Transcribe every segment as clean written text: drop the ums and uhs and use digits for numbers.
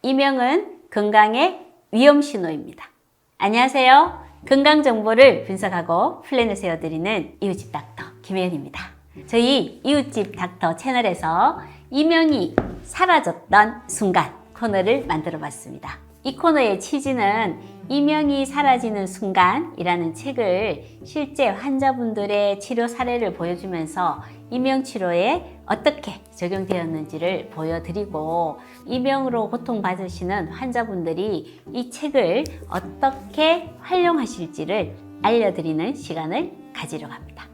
이명은 건강의 위험 신호입니다. 안녕하세요. 건강 정보를 분석하고 플랜을 세워드리는 이웃집 닥터 김혜연입니다. 저희 이웃집 닥터 채널에서 이명이 사라졌던 순간 코너를 만들어 봤습니다. 이 코너의 취지는 이명이 사라지는 순간이라는 책을 실제 환자분들의 치료 사례를 보여주면서 이명 치료에 어떻게 적용되었는지를 보여드리고 이명으로 고통받으시는 환자분들이 이 책을 어떻게 활용하실지를 알려드리는 시간을 가지려고 합니다.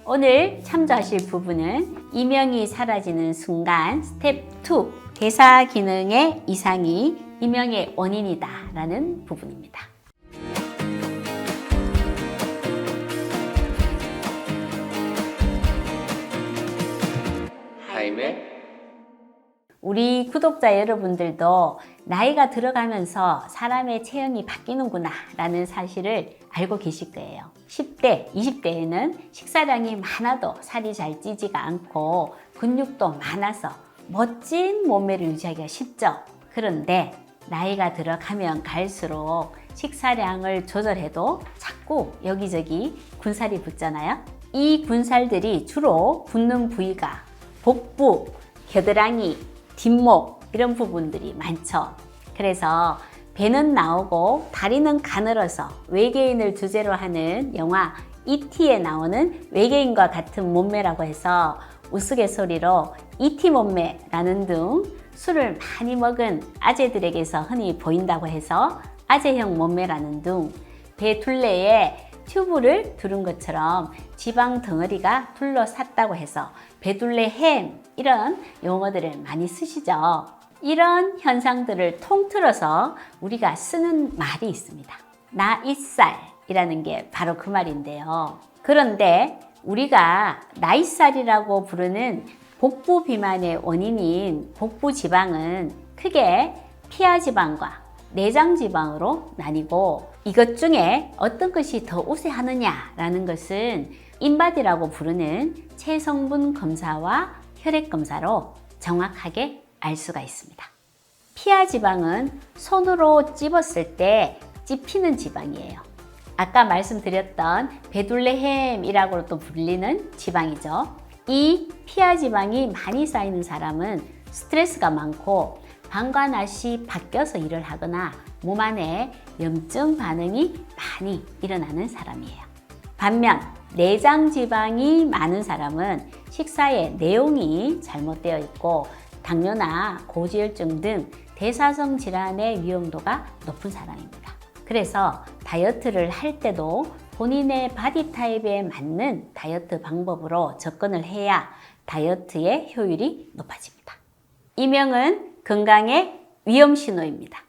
오늘 참조하실 부분은 이명이 사라지는 순간 스텝 2 대사 기능의 이상이 이명의 원인이다 라는 부분입니다. 우리 구독자 여러분들도 나이가 들어가면서 사람의 체형이 바뀌는구나 라는 사실을 알고 계실 거예요. 10대, 20대에는 식사량이 많아도 살이 잘 찌지가 않고 근육도 많아서 멋진 몸매를 유지하기가 쉽죠. 그런데 나이가 들어가면 갈수록 식사량을 조절해도 자꾸 여기저기 군살이 붙잖아요. 이 군살들이 주로 붙는 부위가 복부, 겨드랑이, 뒷목 이런 부분들이 많죠. 그래서 배는 나오고 다리는 가늘어서 외계인을 주제로 하는 영화 E.T.에 나오는 외계인과 같은 몸매라고 해서 우스갯소리로 E.T. 몸매라는 등 술을 많이 먹은 아재들에게서 흔히 보인다고 해서 아재형 몸매라는 등 배 둘레에 튜브를 두른 것처럼 지방 덩어리가 둘러쌌다고 해서 배둘레 햄 이런 용어들을 많이 쓰시죠. 이런 현상들을 통틀어서 우리가 쓰는 말이 있습니다. 나이살이라는 게 바로 그 말인데요. 그런데 우리가 나이살이라고 부르는 복부 비만의 원인인 복부 지방은 크게 피하 지방과 내장 지방으로 나뉘고 이것 중에 어떤 것이 더 우세하느냐라는 것은 인바디라고 부르는 체성분 검사와 혈액 검사로 정확하게 알 수가 있습니다. 피하 지방은 손으로 찝었을 때 찝히는 지방이에요. 아까 말씀드렸던 배둘레햄이라고 또 불리는 지방이죠. 이 피하 지방이 많이 쌓이는 사람은 스트레스가 많고 방광앗이 바뀌어서 일을 하거나 몸 안에 염증 반응이 많이 일어나는 사람이에요. 반면 내장 지방이 많은 사람은 식사의 내용이 잘못되어 있고 당뇨나 고지혈증 등 대사성 질환의 위험도가 높은 사람입니다. 그래서 다이어트를 할 때도 본인의 바디 타입에 맞는 다이어트 방법으로 접근을 해야 다이어트의 효율이 높아집니다. 이명은 건강의 위험 신호입니다.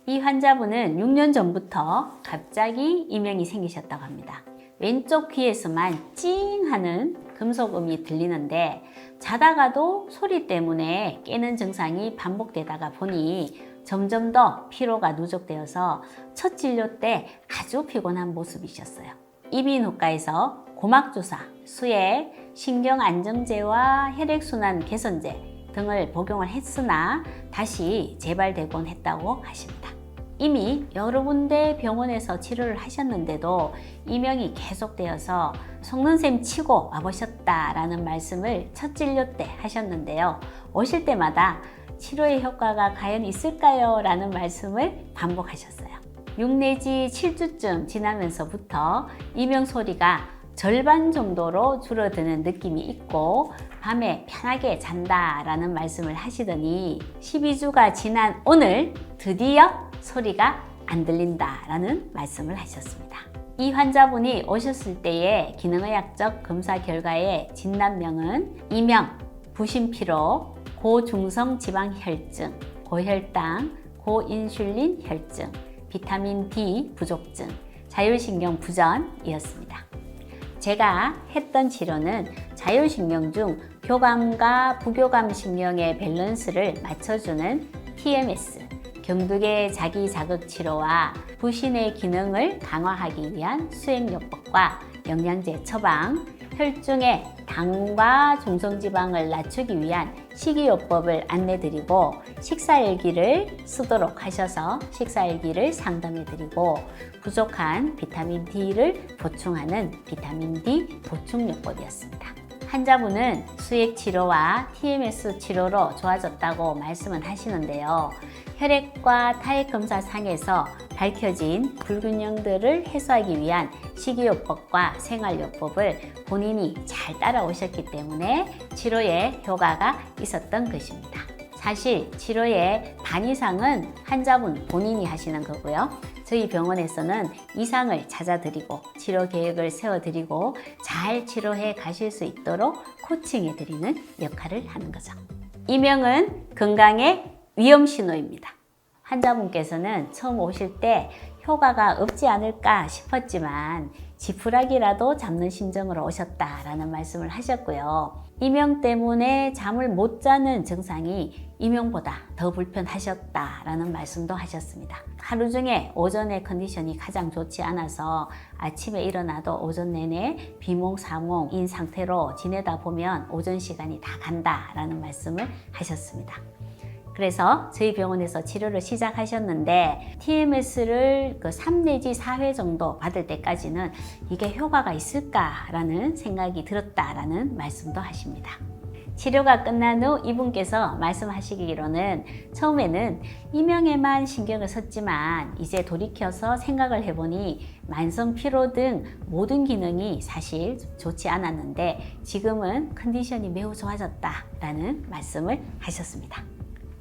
이 환자분은 6년 전부터 갑자기 이명이 생기셨다고 합니다. 왼쪽 귀에서만 찡 하는 금속음이 들리는데 자다가도 소리 때문에 깨는 증상이 반복되다가 보니 점점 더 피로가 누적되어서 첫 진료 때 아주 피곤한 모습이셨어요. 이비인후과에서 고막주사, 수액, 신경안정제와 혈액순환 개선제 등을 복용을 했으나 다시 재발되곤 했다고 하십니다. 이미 여러 군데 병원에서 치료를 하셨는데도 이명이 계속되어서 속는 셈 치고 와보셨다라는 말씀을 첫 진료 때 하셨는데요. 오실 때마다 치료의 효과가 과연 있을까요? 라는 말씀을 반복하셨어요. 6 내지 7주쯤 지나면서부터 이명 소리가 절반 정도로 줄어드는 느낌이 있고 밤에 편하게 잔다라는 말씀을 하시더니 12주가 지난 오늘 드디어 소리가 안 들린다라는 말씀을 하셨습니다. 이 환자분이 오셨을 때의 기능의학적 검사 결과의 진단명은 이명, 부신피로, 고중성 지방혈증, 고혈당, 고인슐린 혈증, 비타민 D 부족증, 자율신경 부전이었습니다. 제가 했던 치료는 자율신경 중 교감과 부교감 신경의 밸런스를 맞춰주는 TMS, 경두계 자기자극 치료와 부신의 기능을 강화하기 위한 수행요법과 영양제 처방, 혈중의 당과 중성지방을 낮추기 위한 식이요법을 안내드리고 식사일기를 쓰도록 하셔서 식사일기를 상담해드리고 부족한 비타민 D를 보충하는 비타민 D 보충요법이었습니다. 환자분은 수액 치료와 TMS 치료로 좋아졌다고 말씀은 하시는데요. 혈액과 타액 검사 상에서 밝혀진 불균형들을 해소하기 위한 식이요법과 생활요법을 본인이 잘 따라오셨기 때문에 치료에 효과가 있었던 것입니다. 사실 치료의 반 이상은 환자분 본인이 하시는 거고요. 저희 병원에서는 이상을 찾아드리고 치료 계획을 세워드리고 잘 치료해 가실 수 있도록 코칭해드리는 역할을 하는 거죠. 이명은 건강의 위험 신호입니다. 환자분께서는 처음 오실 때 효과가 없지 않을까 싶었지만 지푸라기라도 잡는 심정으로 오셨다라는 말씀을 하셨고요. 이명 때문에 잠을 못 자는 증상이 이명보다 더 불편하셨다라는 말씀도 하셨습니다. 하루 중에 오전의 컨디션이 가장 좋지 않아서 아침에 일어나도 오전 내내 비몽사몽인 상태로 지내다 보면 오전 시간이 다 간다라는 말씀을 하셨습니다. 그래서 저희 병원에서 치료를 시작하셨는데 TMS를 3 내지 4회 정도 받을 때까지는 이게 효과가 있을까라는 생각이 들었다라는 말씀도 하십니다. 치료가 끝난 후 이분께서 말씀하시기로는 처음에는 이명에만 신경을 썼지만 이제 돌이켜서 생각을 해보니 만성 피로 등 모든 기능이 사실 좋지 않았는데 지금은 컨디션이 매우 좋아졌다라는 말씀을 하셨습니다.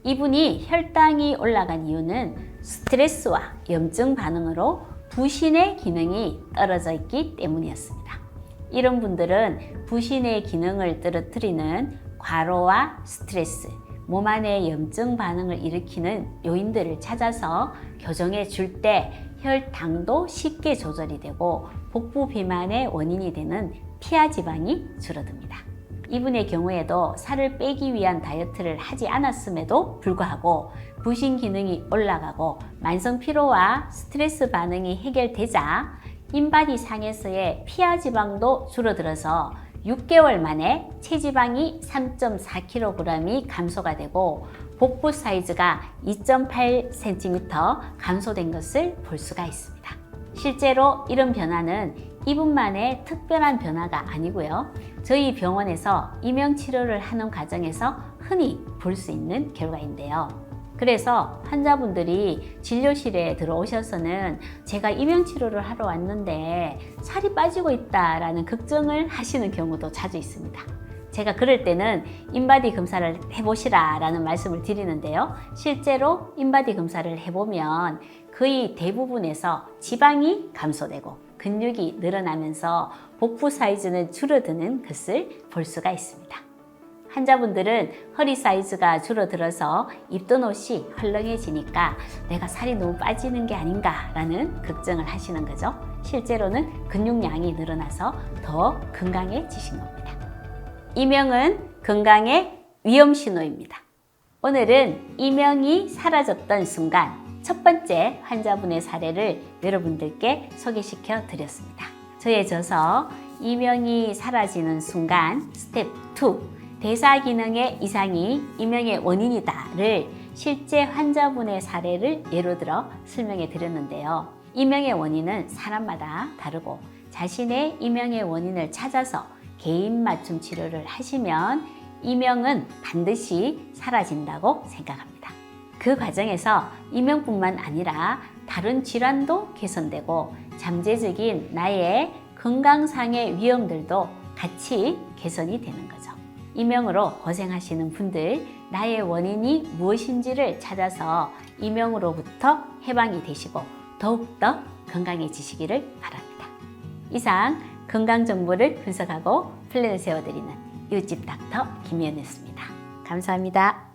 이분이 혈당이 올라간 이유는 스트레스와 염증 반응으로 부신의 기능이 떨어져 있기 때문이었습니다. 이런 분들은 부신의 기능을 떨어뜨리는 과로와 스트레스, 몸 안에 염증 반응을 일으키는 요인들을 찾아서 교정해 줄 때 혈당도 쉽게 조절이 되고 복부 비만의 원인이 되는 피하 지방이 줄어듭니다. 이분의 경우에도 살을 빼기 위한 다이어트를 하지 않았음에도 불구하고 부신 기능이 올라가고 만성 피로와 스트레스 반응이 해결되자 인바디 상에서의 피하 지방도 줄어들어서 6개월 만에 체지방이 3.4kg이 감소가 되고 복부 사이즈가 2.8cm 감소된 것을 볼 수가 있습니다. 실제로 이런 변화는 이분만의 특별한 변화가 아니고요. 저희 병원에서 이명 치료를 하는 과정에서 흔히 볼 수 있는 결과인데요. 그래서 환자분들이 진료실에 들어오셔서는 제가 이명 치료를 하러 왔는데 살이 빠지고 있다라는 걱정을 하시는 경우도 자주 있습니다. 제가 그럴 때는 인바디 검사를 해보시라 라는 말씀을 드리는데요. 실제로 인바디 검사를 해보면 거의 대부분에서 지방이 감소되고 근육이 늘어나면서 복부 사이즈는 줄어드는 것을 볼 수가 있습니다. 환자분들은 허리 사이즈가 줄어들어서 입던 옷이 헐렁해지니까 내가 살이 너무 빠지는 게 아닌가라는 걱정을 하시는 거죠. 실제로는 근육량이 늘어나서 더 건강해지신 겁니다. 이명은 건강의 위험 신호입니다. 오늘은 이명이 사라졌던 순간 첫 번째 환자분의 사례를 여러분들께 소개시켜 드렸습니다. 저의 저서 이명이 사라지는 순간 스텝 2 대사 기능의 이상이 이명의 원인이다를 실제 환자분의 사례를 예로 들어 설명해 드렸는데요. 이명의 원인은 사람마다 다르고 자신의 이명의 원인을 찾아서 개인 맞춤 치료를 하시면 이명은 반드시 사라진다고 생각합니다. 그 과정에서 이명뿐만 아니라 다른 질환도 개선되고 잠재적인 나의 건강상의 위험들도 같이 개선이 되는 거죠. 이명으로 고생하시는 분들, 나의 원인이 무엇인지를 찾아서 이명으로부터 해방이 되시고 더욱더 건강해지시기를 바랍니다. 이상 건강 정보를 분석하고 플랜을 세워드리는 이웃집 닥터 김희연이었습니다. 감사합니다.